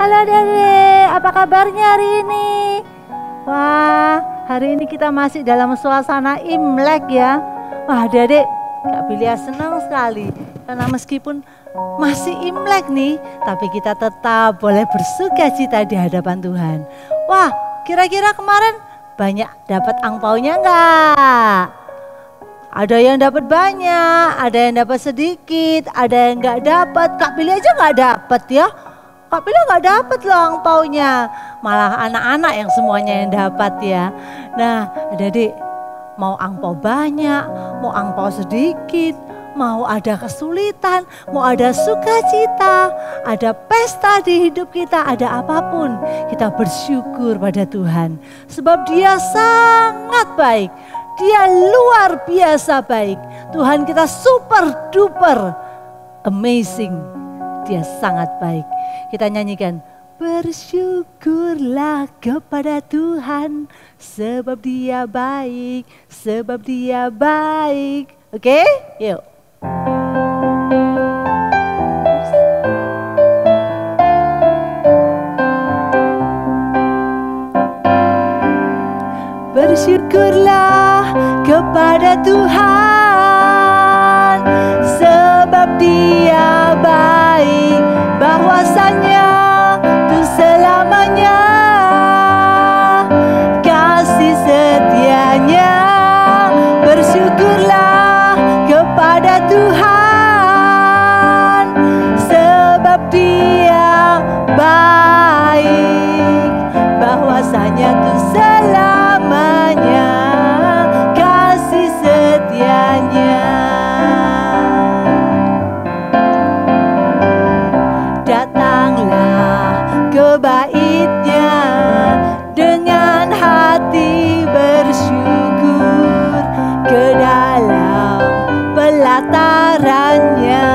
Halo Dede, apa kabarnya hari ini? Wah, hari ini kita masih dalam suasana Imlek ya. Wah Dede, Kak Bilia senang sekali. Karena meskipun masih Imlek nih, tapi kita tetap boleh bersuka cita di hadapan Tuhan. Wah, kira-kira kemarin banyak dapat angpaunya enggak? Ada yang dapat banyak, ada yang dapat sedikit, ada yang nggak dapat. Kak Billy aja nggak dapat ya. Kak Billy nggak dapat loh angpaunya. Malah anak-anak yang semuanya yang dapat ya. Nah, adik-adik mau angpau banyak, mau angpau sedikit, mau ada kesulitan, mau ada sukacita, ada pesta di hidup kita, ada apapun, kita bersyukur pada Tuhan. Sebab Dia sangat baik. Dia luar biasa baik. Tuhan kita super duper amazing. Dia sangat baik. Kita nyanyikan, bersyukurlah kepada Tuhan sebab Dia baik, sebab Dia baik. Oke? Yuk. Bersyukurlah kepada Tuhan sebab Dia baik, bahwasanya tuh selamanya kasih setianya. Bersyukurlah kepada Tuhan sebab Dia baik, bahwasanya tuh selamanya kasih setianya. Datanglah ke bait-Nya dengan hati bersyukur, ke dalam pelataran-Nya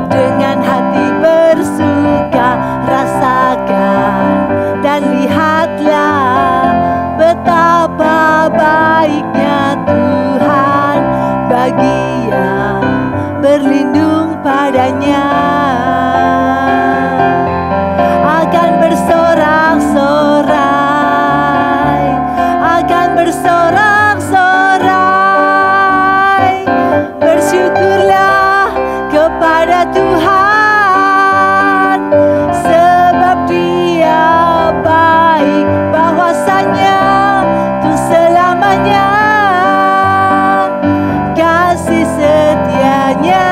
dengan hati bersuka. Rasakan dan lihatlah betapa baiknya Tuhan bagi yang berlindung padanya. Akan bersorak-sorai, akan bersorak-sorai. Bersyukurlah kepada Tuhan sebab Dia baik, bahwasanya tuh selamanya kasih setianya.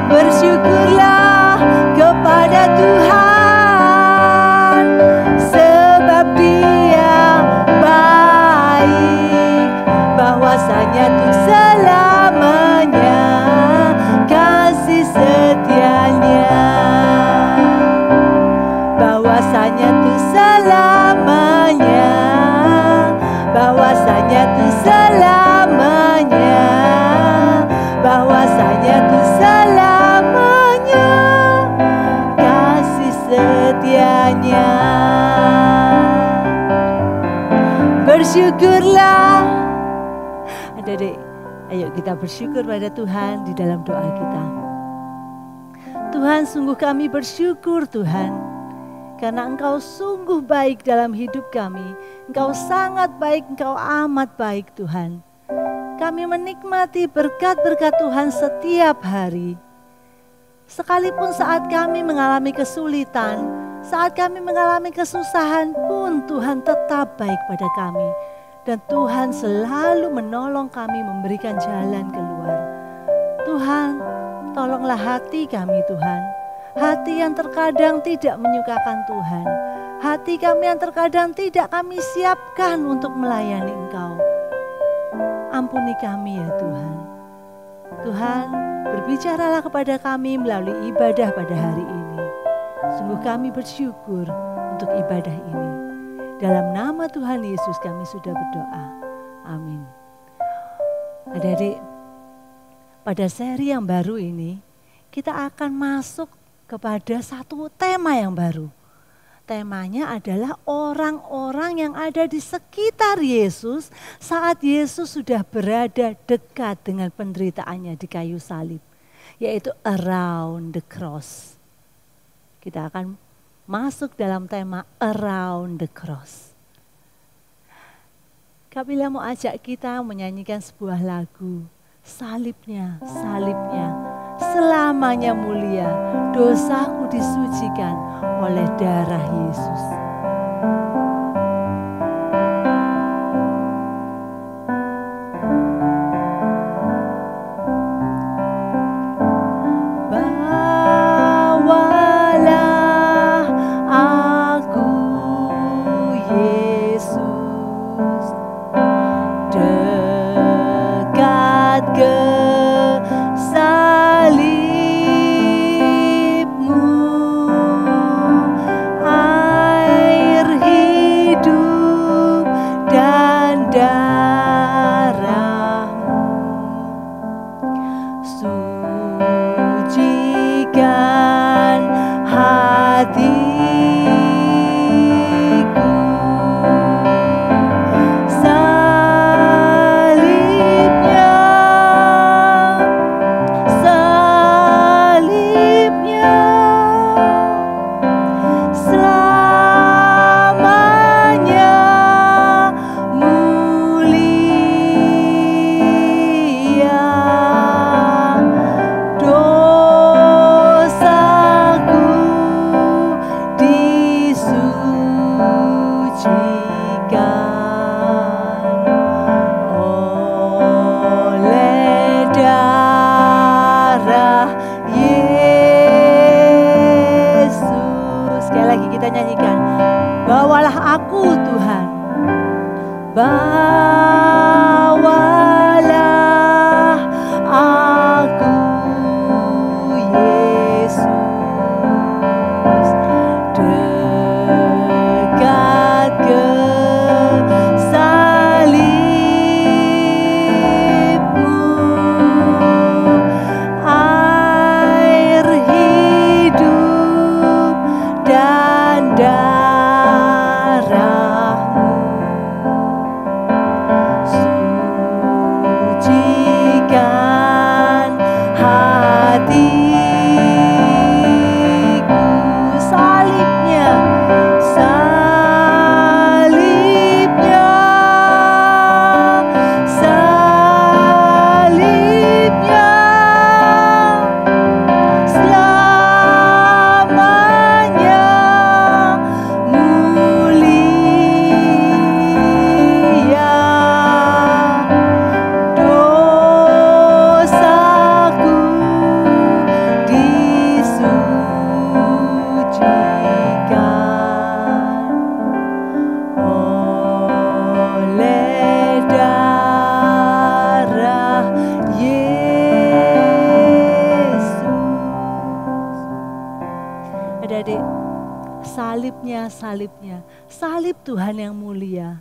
Bersyukurlah kepada Tuhan sebab Dia baik, bahwasanya tuh selamanya kasih setianya. Bahwasanya tuh selamanya, bahwasanya tuh selamanya, bahwasanya tuh selamanya kasih setianya. Bersyukurlah. Adik-adik, ayo kita bersyukur pada Tuhan di dalam doa kita. Tuhan, sungguh kami bersyukur Tuhan, karena Engkau sungguh baik dalam hidup kami. Engkau sangat baik, Engkau amat baik Tuhan. Kami menikmati berkat-berkat Tuhan setiap hari. Sekalipun saat kami mengalami kesulitan, saat kami mengalami kesusahan pun Tuhan tetap baik pada kami. Dan Tuhan selalu menolong kami, memberikan jalan keluar. Tuhan, tolonglah hati kami Tuhan. Hati yang terkadang tidak menyukakan Tuhan. Hati kami yang terkadang tidak kami siapkan untuk melayani Engkau. Ampuni kami ya Tuhan. Tuhan, berbicaralah kepada kami melalui ibadah pada hari ini. Sungguh kami bersyukur untuk ibadah ini. Dalam nama Tuhan Yesus kami sudah berdoa. Amin. Adik-adik, pada seri yang baru ini, kita akan masuk kepada satu tema yang baru. Temanya adalah orang-orang yang ada di sekitar Yesus saat Yesus sudah berada dekat dengan penderitaannya di kayu salib. Yaitu around the cross. kita akan masuk dalam tema Around the Cross. Kak Pilya mau ajak kita menyanyikan sebuah lagu, salibnya, salibnya, selamanya mulia, dosaku disucikan oleh darah Yesus. Salibnya, salib Tuhan yang mulia.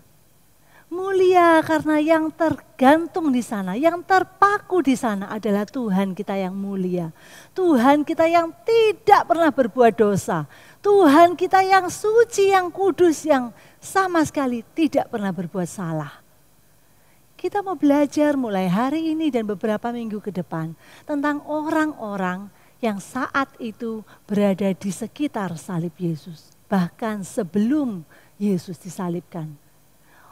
Mulia karena yang tergantung di sana, yang terpaku di sana adalah Tuhan kita yang mulia. Tuhan kita yang tidak pernah berbuat dosa. Tuhan kita yang suci, yang kudus, yang sama sekali tidak pernah berbuat salah. Kita mau belajar mulai hari ini dan beberapa minggu ke depan tentang orang-orang yang saat itu berada di sekitar salib Yesus. Bahkan sebelum Yesus disalibkan.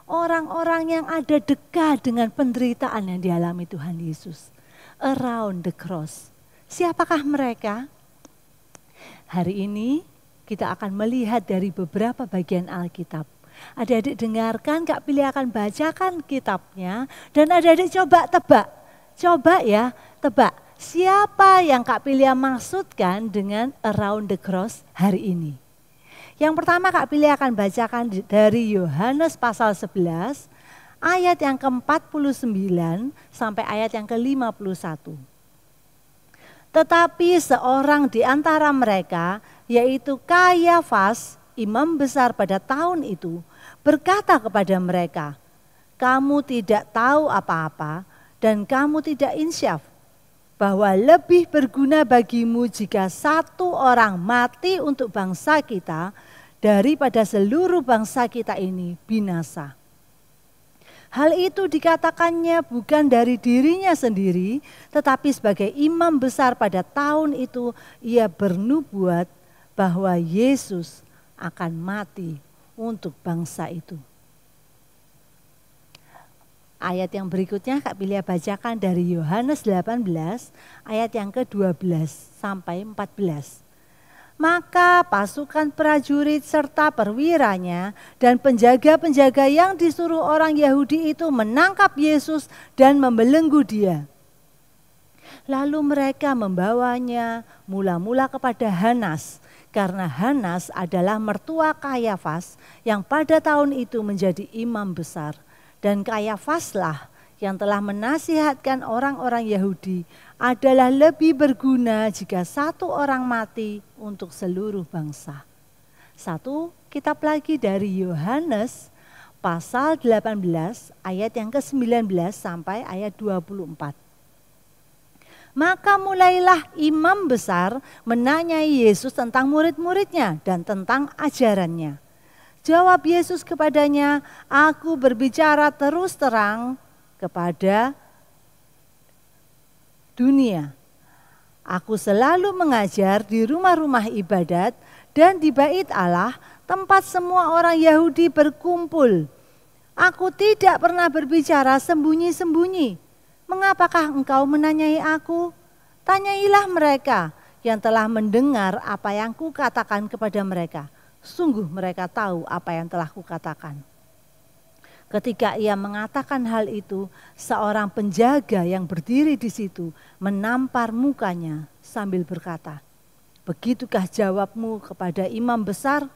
Orang-orang yang ada dekat dengan penderitaan yang dialami Tuhan Yesus. Around the cross. Siapakah mereka? Hari ini kita akan melihat dari beberapa bagian Alkitab. Adik-adik dengarkan, Kak Pilya akan bacakan kitabnya. Dan adik-adik coba tebak. Coba ya, tebak. Siapa yang Kak Pilya maksudkan dengan around the cross hari ini? Yang pertama Kak Pilya akan bacakan dari Yohanes pasal 11 ayat yang ke-49 sampai ayat yang ke-51. Tetapi seorang di antara mereka yaitu Kayafas, imam besar pada tahun itu, berkata kepada mereka, "Kamu tidak tahu apa-apa dan kamu tidak insyaf bahwa lebih berguna bagimu jika satu orang mati untuk bangsa kita daripada seluruh bangsa kita ini binasa." Hal itu dikatakannya bukan dari dirinya sendiri, tetapi sebagai imam besar pada tahun itu ia bernubuat bahwa Yesus akan mati untuk bangsa itu. Ayat yang berikutnya Kak Pilia bacakan dari Yohanes 18 ayat yang ke-12 sampai 14. Maka pasukan prajurit serta perwiranya dan penjaga-penjaga yang disuruh orang Yahudi itu menangkap Yesus dan membelenggu dia. Lalu mereka membawanya mula-mula kepada Hanas, karena Hanas adalah mertua Kayafas yang pada tahun itu menjadi imam besar. Dan Kayafaslah yang telah menasihatkan orang-orang Yahudi adalah lebih berguna jika satu orang mati untuk seluruh bangsa. Satu kitab lagi dari Yohanes pasal 18 ayat yang ke-19 sampai ayat 24. Maka mulailah imam besar menanyai Yesus tentang murid-muridnya dan tentang ajarannya. Jawab Yesus kepadanya, aku berbicara terus terang kepada dunia. Aku selalu mengajar di rumah-rumah ibadat dan di bait Allah, tempat semua orang Yahudi berkumpul. Aku tidak pernah berbicara sembunyi-sembunyi. Mengapakah engkau menanyai aku? Tanyailah mereka yang telah mendengar apa yang kukatakan kepada mereka. Sungguh mereka tahu apa yang telah kukatakan. Ketika ia mengatakan hal itu, seorang penjaga yang berdiri di situ menampar mukanya sambil berkata, begitukah jawabmu kepada imam besar?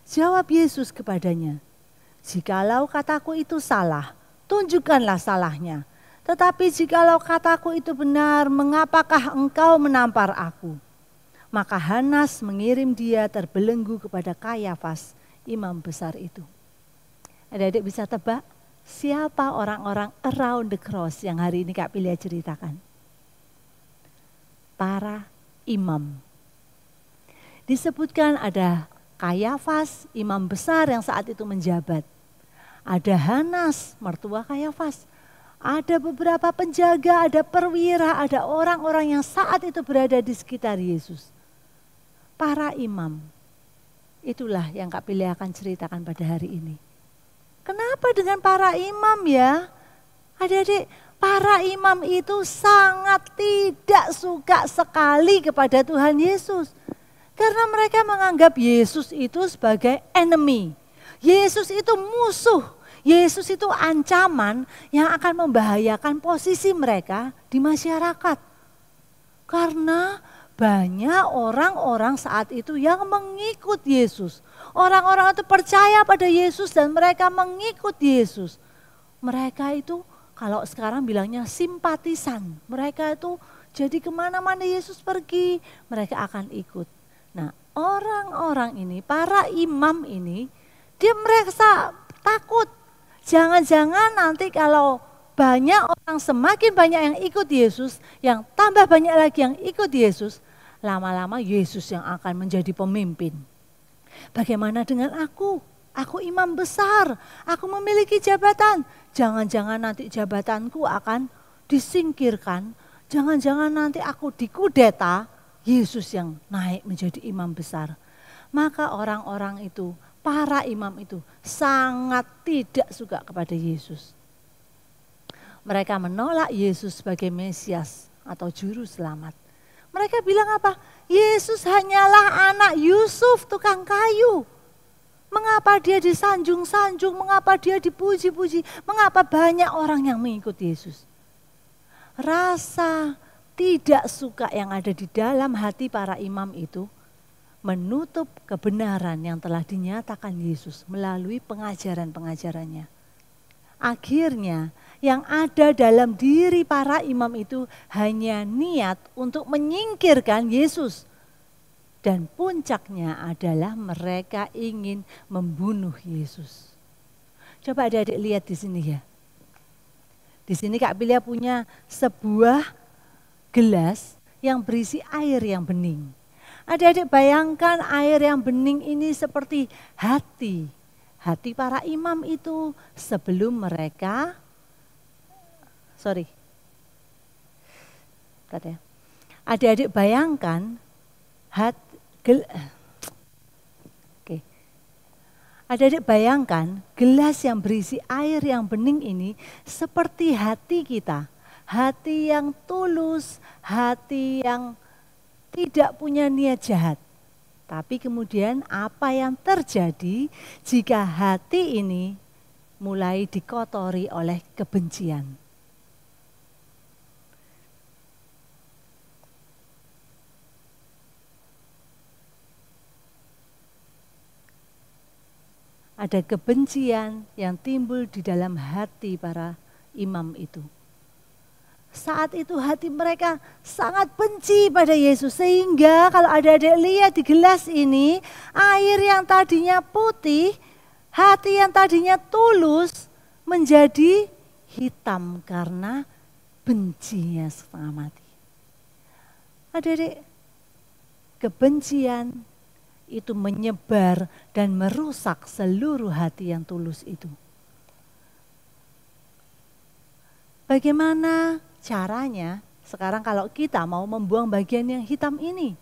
Jawab Yesus kepadanya, jikalau kataku itu salah, tunjukkanlah salahnya. Tetapi jikalau kataku itu benar, mengapakah engkau menampar aku? Maka Hanas mengirim dia terbelenggu kepada Kayafas, imam besar itu. Adik-adik bisa tebak siapa orang-orang around the cross yang hari ini Kak Pilia ceritakan? Para imam. Disebutkan ada Kayafas, imam besar yang saat itu menjabat. Ada Hanas, mertua Kayafas. Ada beberapa penjaga, ada perwira, ada orang-orang yang saat itu berada di sekitar Yesus. Para imam. Itulah yang Kak Pilia akan ceritakan pada hari ini. Kenapa dengan para imam ya? Adik-adik, para imam itu sangat tidak suka sekali kepada Tuhan Yesus. Karena mereka menganggap Yesus itu sebagai enemy. Yesus itu musuh. Yesus itu ancaman yang akan membahayakan posisi mereka di masyarakat. Karena banyak orang-orang saat itu yang mengikut Yesus. Orang-orang itu percaya pada Yesus dan mereka mengikut Yesus. Mereka itu kalau sekarang bilangnya simpatisan. Mereka itu jadi kemana-mana Yesus pergi, mereka akan ikut. Nah, orang-orang ini, para imam ini, dia merasa takut. Jangan-jangan nanti kalau banyak orang, semakin banyak yang ikut Yesus, yang tambah banyak lagi yang ikut Yesus, lama-lama Yesus yang akan menjadi pemimpin. Bagaimana dengan aku? Aku imam besar, aku memiliki jabatan. Jangan-jangan nanti jabatanku akan disingkirkan. Jangan-jangan nanti aku dikudeta, Yesus yang naik menjadi imam besar. Maka orang-orang itu, para imam itu sangat tidak suka kepada Yesus. Mereka menolak Yesus sebagai Mesias atau juru selamat. Mereka bilang apa? Yesus hanyalah anak Yusuf tukang kayu. Mengapa dia disanjung-sanjung, mengapa dia dipuji-puji, mengapa banyak orang yang mengikut Yesus? Rasa tidak suka yang ada di dalam hati para imam itu menutup kebenaran yang telah dinyatakan Yesus melalui pengajaran-pengajarannya. Akhirnya yang ada dalam diri para imam itu hanya niat untuk menyingkirkan Yesus. Dan puncaknya adalah mereka ingin membunuh Yesus. Coba adik-adik lihat di sini ya. Di sini Kak Pilia punya sebuah gelas yang berisi air yang bening. Adik-adik bayangkan air yang bening ini seperti hati. Hati para imam itu sebelum mereka, adik-adik bayangkan Adik-adik bayangkan gelas yang berisi air yang bening ini seperti hati kita. Hati yang tulus, hati yang tidak punya niat jahat. Tapi kemudian apa yang terjadi jika hati ini mulai dikotori oleh kebencian? Ada kebencian yang timbul di dalam hati para imam itu. Saat itu hati mereka sangat benci pada Yesus. Sehingga kalau adik-adik lihat di gelas ini, air yang tadinya putih, hati yang tadinya tulus menjadi hitam karena bencinya setengah mati. Adik-adik, kebencian itu menyebar dan merusak seluruh hati yang tulus itu. Bagaimana caranya sekarang kalau kita mau membuang bagian yang hitam ini?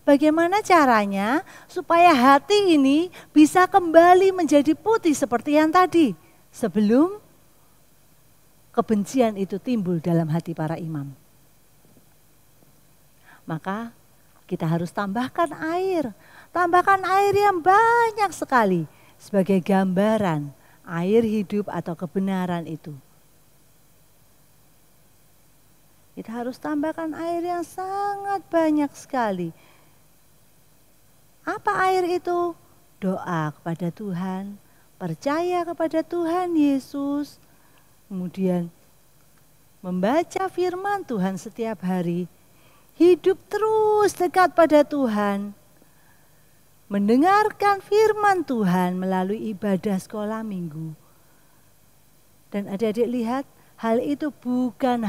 Bagaimana caranya supaya hati ini bisa kembali menjadi putih seperti yang tadi sebelum kebencian itu timbul dalam hati para imam? Maka kita harus tambahkan air. Tambahkan air yang banyak sekali sebagai gambaran air hidup atau kebenaran itu. Kita harus tambahkan air yang sangat banyak sekali. Apa air itu? Doa kepada Tuhan, percaya kepada Tuhan Yesus, kemudian membaca firman Tuhan setiap hari, hidup terus dekat pada Tuhan, mendengarkan firman Tuhan melalui ibadah sekolah minggu. Dan adik-adik lihat, hal itu bukan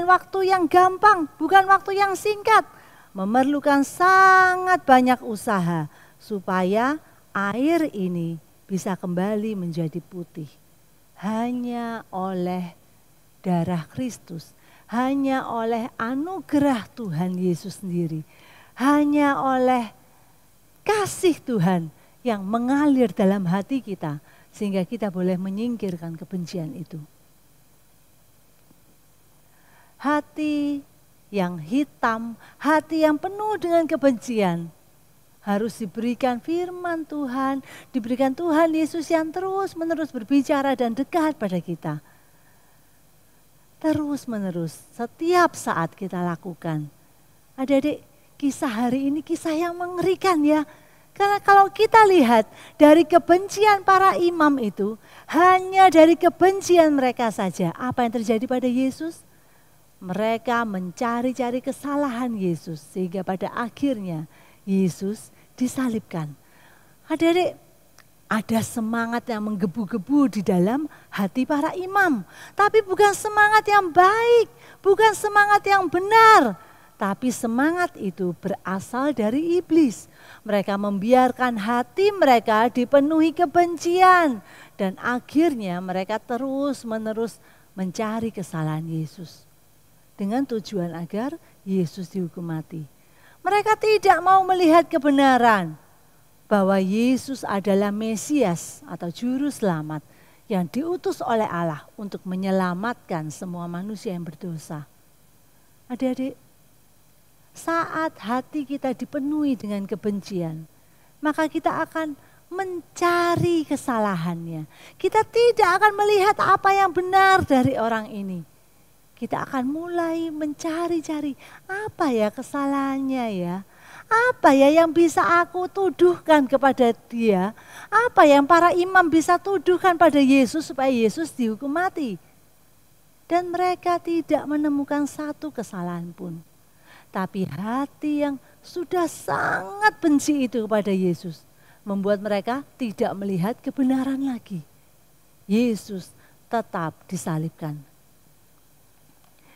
waktu yang gampang, bukan waktu yang singkat. Memerlukan sangat banyak usaha supaya air ini bisa kembali menjadi putih. Hanya oleh darah Kristus, hanya oleh anugerah Tuhan Yesus sendiri, hanya oleh kasih Tuhan yang mengalir dalam hati kita sehingga kita boleh menyingkirkan kebencian itu. Hati yang hitam, hati yang penuh dengan kebencian harus diberikan firman Tuhan, diberikan Tuhan Yesus yang terus-menerus berbicara dan dekat pada kita. Terus-menerus setiap saat kita lakukan. Adik-adik, kisah hari ini kisah yang mengerikan ya. Karena kalau kita lihat dari kebencian para imam itu, hanya dari kebencian mereka saja. Apa yang terjadi pada Yesus? Mereka mencari-cari kesalahan Yesus sehingga pada akhirnya Yesus disalibkan. Adik-adik, ada semangat yang menggebu-gebu di dalam hati para imam. Tapi bukan semangat yang baik, bukan semangat yang benar. Tapi semangat itu berasal dari iblis. Mereka membiarkan hati mereka dipenuhi kebencian. Dan akhirnya mereka terus-menerus mencari kesalahan Yesus. Dengan tujuan agar Yesus dihukum mati. Mereka tidak mau melihat kebenaran bahwa Yesus adalah Mesias atau Juru Selamat yang diutus oleh Allah untuk menyelamatkan semua manusia yang berdosa. Adik-adik, saat hati kita dipenuhi dengan kebencian, maka kita akan mencari kesalahannya. Kita tidak akan melihat apa yang benar dari orang ini. Kita akan mulai mencari-cari apa ya kesalahannya ya. Apa ya yang bisa aku tuduhkan kepada dia? Apa yang para imam bisa tuduhkan pada Yesus supaya Yesus dihukum mati? Dan mereka tidak menemukan satu kesalahan pun. Tapi hati yang sudah sangat benci itu kepada Yesus membuat mereka tidak melihat kebenaran lagi. Yesus tetap disalibkan.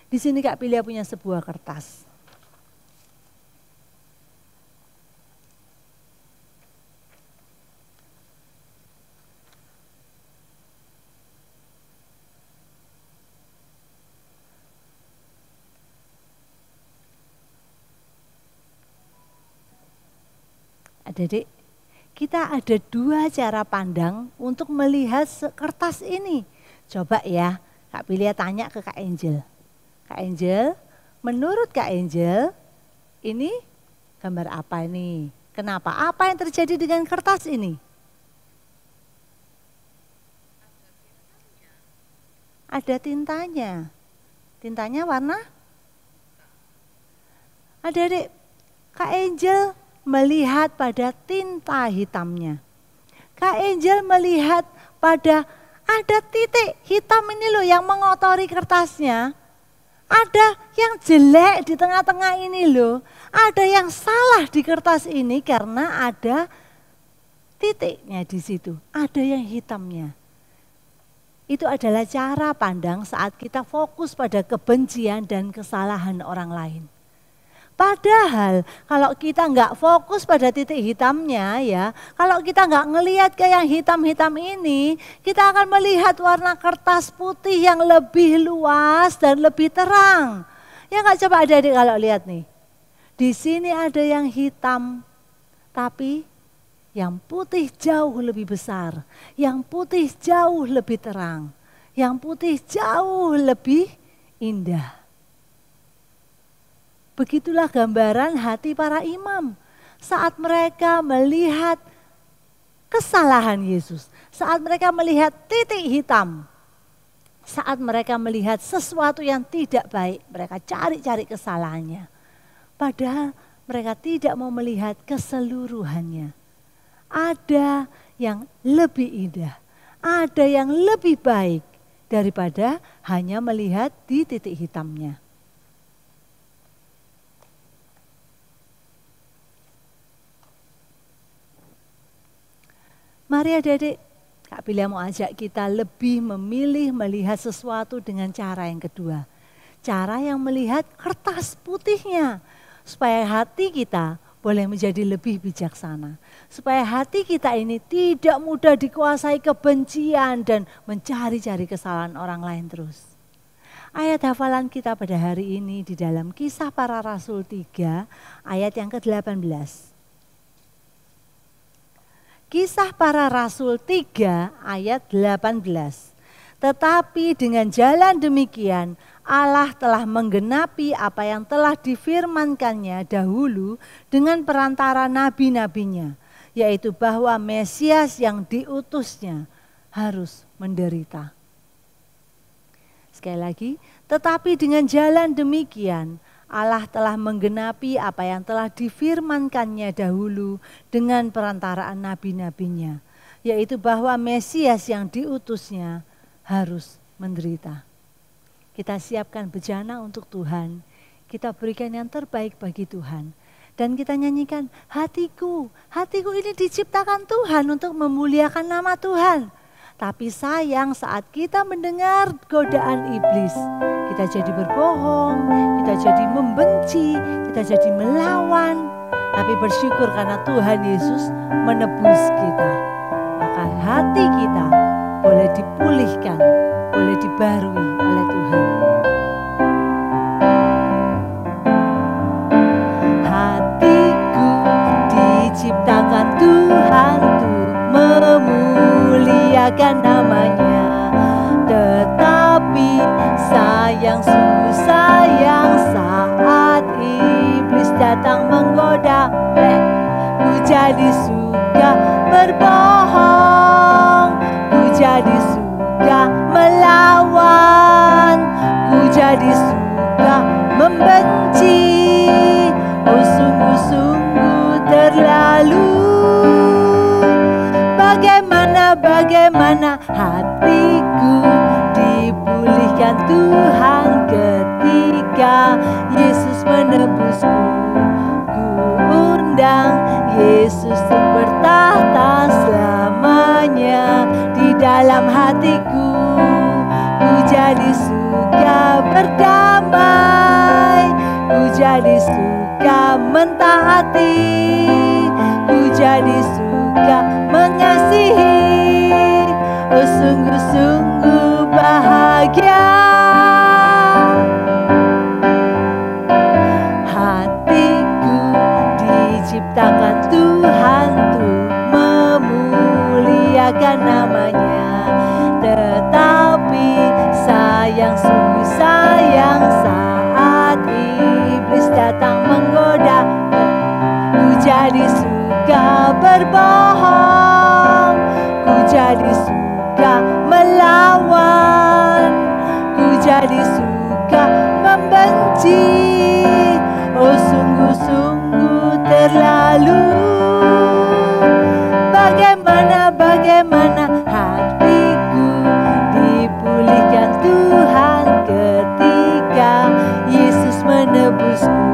Di sini Kak Pilia punya sebuah kertas. Adik-adik, kita ada dua cara pandang untuk melihat kertas ini. Coba ya, Kak Pilia tanya ke Kak Angel. Kak Angel, menurut Kak Angel, ini gambar apa ini? Kenapa? Apa yang terjadi dengan kertas ini? Ada tintanya. Tintanya warna? Adik-adik, Kak Angel melihat pada tinta hitamnya. Kak Angel melihat pada ada titik hitam ini loh yang mengotori kertasnya. Ada yang jelek di tengah-tengah ini loh. Ada yang salah di kertas ini karena ada titiknya di situ. Ada yang hitamnya. Itu adalah cara pandang saat kita fokus pada kebencian dan kesalahan orang lain. Padahal kalau kita nggak fokus pada titik hitamnya ya, kalau kita nggak ngelihat ke yang hitam-hitam ini, kita akan melihat warna kertas putih yang lebih luas dan lebih terang. Ya nggak, coba adik-adik kalau lihat nih, di sini ada yang hitam, tapi yang putih jauh lebih besar, yang putih jauh lebih terang, yang putih jauh lebih indah. Begitulah gambaran hati para imam saat mereka melihat kesalahan Yesus, saat mereka melihat titik hitam, saat mereka melihat sesuatu yang tidak baik, mereka cari-cari kesalahannya. Padahal mereka tidak mau melihat keseluruhannya. Ada yang lebih indah, ada yang lebih baik daripada hanya melihat di titik hitamnya. Mari adik-adik, Kak Pilia mau ajak kita lebih memilih melihat sesuatu dengan cara yang kedua. Cara yang melihat kertas putihnya. Supaya hati kita boleh menjadi lebih bijaksana. Supaya hati kita ini tidak mudah dikuasai kebencian dan mencari-cari kesalahan orang lain terus. Ayat hafalan kita pada hari ini di dalam Kisah Para Rasul 3 ayat yang ke-18. Kisah Para Rasul 3 ayat 18. Tetapi dengan jalan demikian Allah telah menggenapi apa yang telah difirmankannya dahulu dengan perantara nabi-nabinya, yaitu bahwa Mesias yang diutusnya harus menderita. Sekali lagi, tetapi dengan jalan demikian Allah telah menggenapi apa yang telah difirmankannya dahulu dengan perantaraan nabi-nabinya, yaitu bahwa Mesias yang diutusnya harus menderita. Kita siapkan bejana untuk Tuhan, kita berikan yang terbaik bagi Tuhan. Dan kita nyanyikan, hatiku ini diciptakan Tuhan untuk memuliakan nama Tuhan. Tapi sayang saat kita mendengar godaan iblis, kita jadi berbohong, kita jadi membenci, kita jadi melawan. Tapi bersyukur karena Tuhan Yesus menebus kita. Maka hati kita boleh dipulihkan, boleh dibarui oleh Tuhan. Hatiku diciptakan Tuhan untuk memuliakan namanya, tetapi sayang, sungguh sayang saat iblis datang menggoda, ku jadi suka berbohong, ku jadi suka melawan, ku jadi suka membenci. Oh sungguh-sungguh terlalu. Bagaimana hatiku dipulihkan Tuhan ketika Yesus menebusku. Ku undang Yesus untuk bertahta selamanya di dalam hatiku. Ku jadi suka berdamai, ku jadi suka mentaati, ku jadi suka mengasihi. Oh sungguh-sungguh bahagia. Hatiku diciptakan Tuhan untuk memuliakan namanya. Tetapi sayang, sungguh sayang, saat iblis datang menggoda, ku jadi suka berbohong, ku jadi suka melawan, ku jadi suka membenci. Oh sungguh-sungguh terlalu. Bagaimana hatiku dipulihkan Tuhan ketika Yesus menebusku.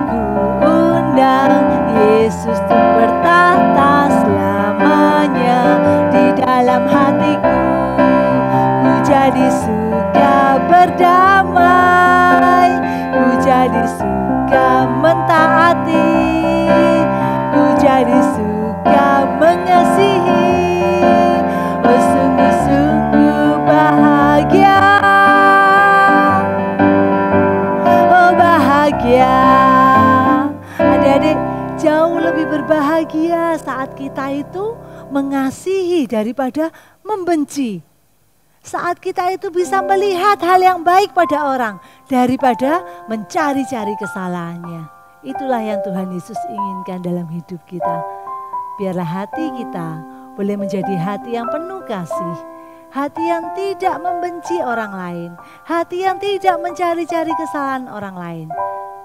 Ku undang Yesus untuk bertahta selamanya di dalam hatiku. Ku jadi suka berdamai, ku jadi suka mentaati, ku jadi suka mengasihi. Oh sungguh-sungguh bahagia, oh bahagia. Adik-adik, jauh lebih berbahagia saat kita itu mengasihi daripada membenci. Saat kita itu bisa melihat hal yang baik pada orang daripada mencari-cari kesalahannya. Itulah yang Tuhan Yesus inginkan dalam hidup kita. Biarlah hati kita boleh menjadi hati yang penuh kasih, hati yang tidak membenci orang lain, hati yang tidak mencari-cari kesalahan orang lain,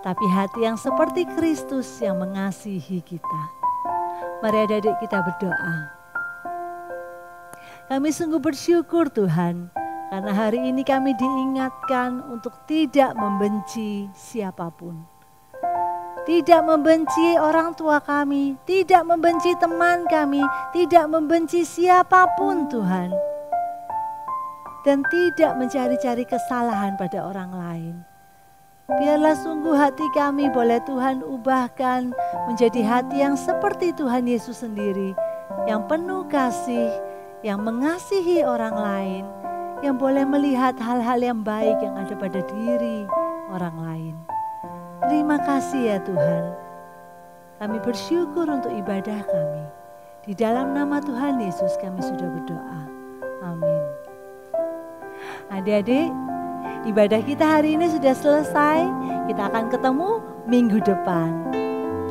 tapi hati yang seperti Kristus yang mengasihi kita. Mari adik-adik kita berdoa. Kami sungguh bersyukur Tuhan, karena hari ini kami diingatkan untuk tidak membenci siapapun. Tidak membenci orang tua kami, tidak membenci teman kami, tidak membenci siapapun Tuhan. Dan tidak mencari-cari kesalahan pada orang lain. Biarlah sungguh hati kami boleh Tuhan ubahkan menjadi hati yang seperti Tuhan Yesus sendiri, yang penuh kasih, yang mengasihi orang lain, yang boleh melihat hal-hal yang baik yang ada pada diri orang lain. Terima kasih ya Tuhan. Kami bersyukur untuk ibadah kami. Di dalam nama Tuhan Yesus kami sudah berdoa. Amin. Adik-adik, ibadah kita hari ini sudah selesai. Kita akan ketemu minggu depan.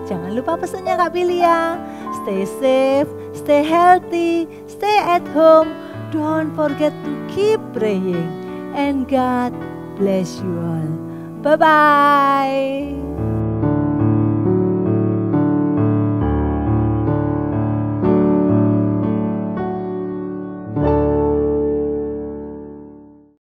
Jangan lupa pesannya Kak Bilia. Stay safe, stay healthy, stay at home. Don't forget to keep praying. And God bless you all. Bye-bye.